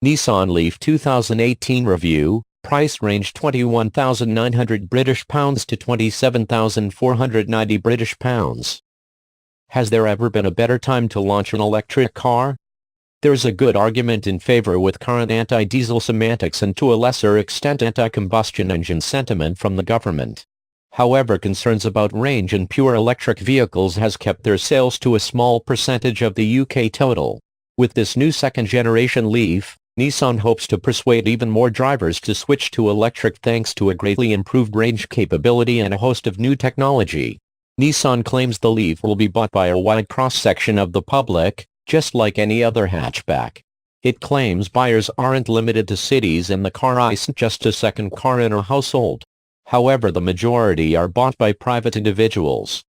Nissan Leaf 2018 review, price range £21,900 to £27,490. Has there ever been a better time to launch an electric car? There's a good argument in favor with current anti-diesel semantics and to a lesser extent anti-combustion engine sentiment from the government. However, concerns about range in pure electric vehicles has kept their sales to a small percentage of the UK total. With this new second-generation Leaf, Nissan hopes to persuade even more drivers to switch to electric thanks to a greatly improved range capability and a host of new technology. Nissan claims the Leaf will be bought by a wide cross-section of the public, just like any other hatchback. It claims buyers aren't limited to cities and the car isn't just a second car in a household. However, the majority are bought by private individuals.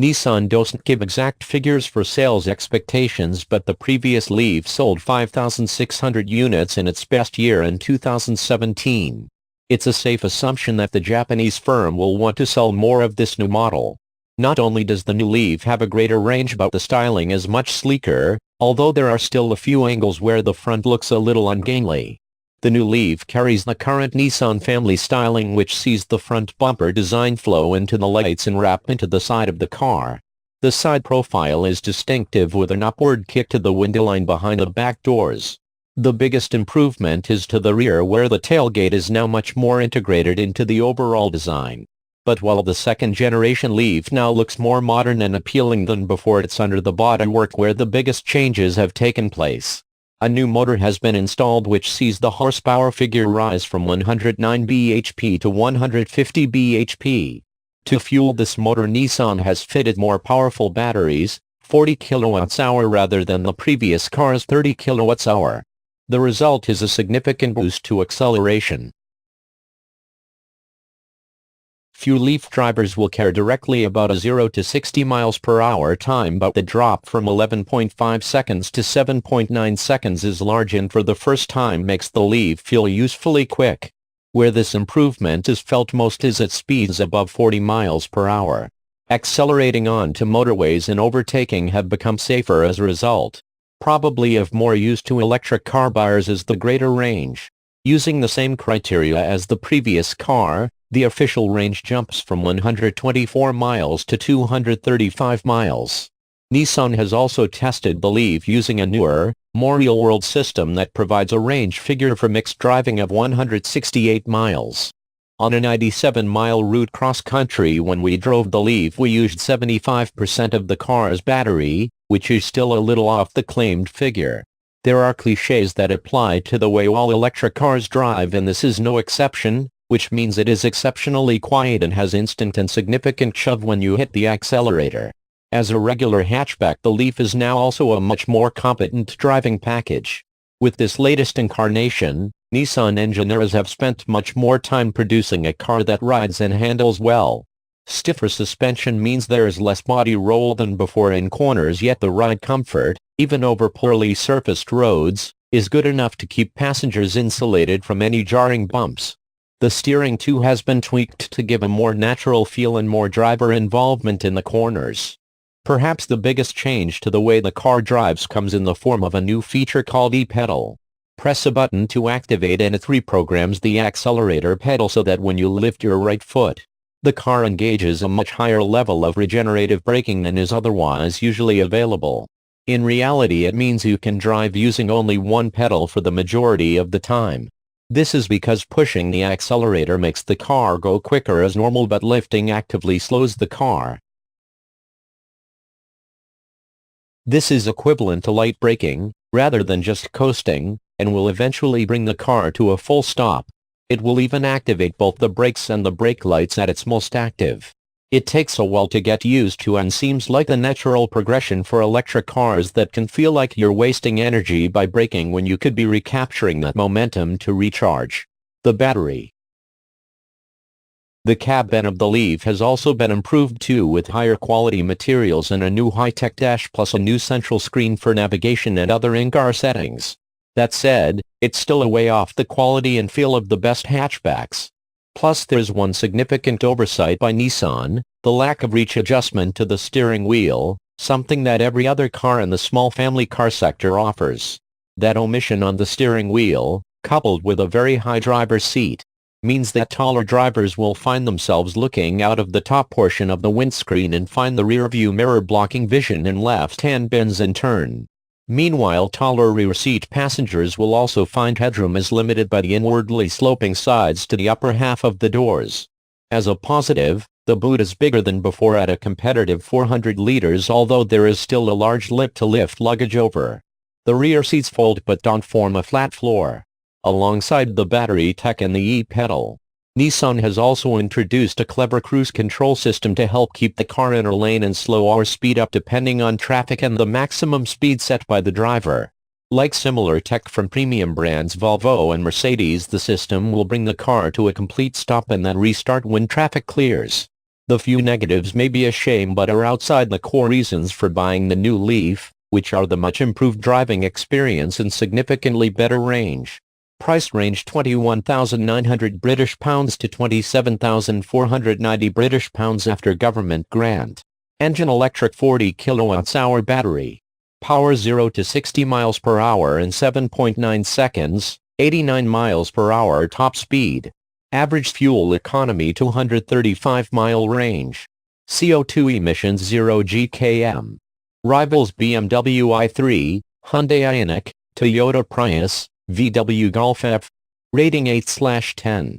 Nissan doesn't give exact figures for sales expectations, but the previous Leaf sold 5,600 units in its best year in 2017. It's a safe assumption that the Japanese firm will want to sell more of this new model. Not only does the new Leaf have a greater range, but the styling is much sleeker, although there are still a few angles where the front looks a little ungainly. The new Leaf carries the current Nissan family styling, which sees the front bumper design flow into the lights and wrap into the side of the car. The side profile is distinctive with an upward kick to the window line behind the back doors. The biggest improvement is to the rear, where the tailgate is now much more integrated into the overall design. But while the second-generation Leaf now looks more modern and appealing than before, it's under the bodywork where the biggest changes have taken place. A new motor has been installed which sees the horsepower figure rise from 109 bhp to 150 bhp. To fuel this motor, Nissan has fitted more powerful batteries, 40 kWh rather than the previous car's 30 kWh. The result is a significant boost to acceleration. Few Leaf drivers will care directly about a 0 to 60 miles per hour time, but the drop from 11.5 seconds to 7.9 seconds is large and for the first time makes the Leaf feel usefully quick. Where this improvement is felt most is at speeds above 40 miles per hour. Accelerating onto motorways and overtaking have become safer as a result. Probably of more use to electric car buyers is the greater range. Using the same criteria as the previous car, the official range jumps from 124 miles to 235 miles. Nissan has also tested the Leaf using a newer, more real-world system that provides a range figure for mixed driving of 168 miles. On a 97-mile route cross-country when we drove the Leaf, we used 75% of the car's battery, which is still a little off the claimed figure. There are cliches that apply to the way all electric cars drive, and this is no exception, which means it is exceptionally quiet and has instant and significant shove when you hit the accelerator. As a regular hatchback, the Leaf is now also a much more competent driving package. With this latest incarnation, Nissan engineers have spent much more time producing a car that rides and handles well. Stiffer suspension means there is less body roll than before in corners, yet the ride comfort, even over poorly surfaced roads, is good enough to keep passengers insulated from any jarring bumps. The steering too has been tweaked to give a more natural feel and more driver involvement in the corners. Perhaps the biggest change to the way the car drives comes in the form of a new feature called e-pedal. Press a button to activate and it reprograms the accelerator pedal so that when you lift your right foot, the car engages a much higher level of regenerative braking than is otherwise usually available. In reality, it means you can drive using only one pedal for the majority of the time. This is because pushing the accelerator makes the car go quicker as normal, but lifting actively slows the car. This is equivalent to light braking, rather than just coasting, and will eventually bring the car to a full stop. It will even activate both the brakes and the brake lights at its most active. It takes a while to get used to and seems like the natural progression for electric cars that can feel like you're wasting energy by braking when you could be recapturing that momentum to recharge. The battery. The cabin of the Leaf has also been improved too, with higher quality materials and a new high-tech dash plus a new central screen for navigation and other in-car settings. That said, it's still a way off the quality and feel of the best hatchbacks. Plus there's one significant oversight by Nissan, the lack of reach adjustment to the steering wheel, something that every other car in the small family car sector offers. That omission on the steering wheel, coupled with a very high driver's seat, means that taller drivers will find themselves looking out of the top portion of the windscreen and find the rear-view mirror blocking vision in left-hand bends and turn. Meanwhile, taller rear seat passengers will also find headroom is limited by the inwardly sloping sides to the upper half of the doors. As a positive, the boot is bigger than before at a competitive 400 liters, although there is still a large lip to lift luggage over. The rear seats fold but don't form a flat floor. Alongside the battery tech and the e-pedal, Nissan has also introduced a clever cruise control system to help keep the car in a lane and slow or speed up depending on traffic and the maximum speed set by the driver. Like similar tech from premium brands Volvo and Mercedes, the system will bring the car to a complete stop and then restart when traffic clears. The few negatives may be a shame but are outside the core reasons for buying the new Leaf, which are the much improved driving experience and significantly better range. Price range £21,900 to £27,490 after government grant. Engine electric 40 kWh battery. Power 0 to 60 miles per hour in 7.9 seconds, 89 miles per hour top speed. Average fuel economy 235-mile range. CO2 emissions 0 gkm. Rivals BMW i3, Hyundai Ioniq, Toyota Prius, VW Golf F. Rating 8/10.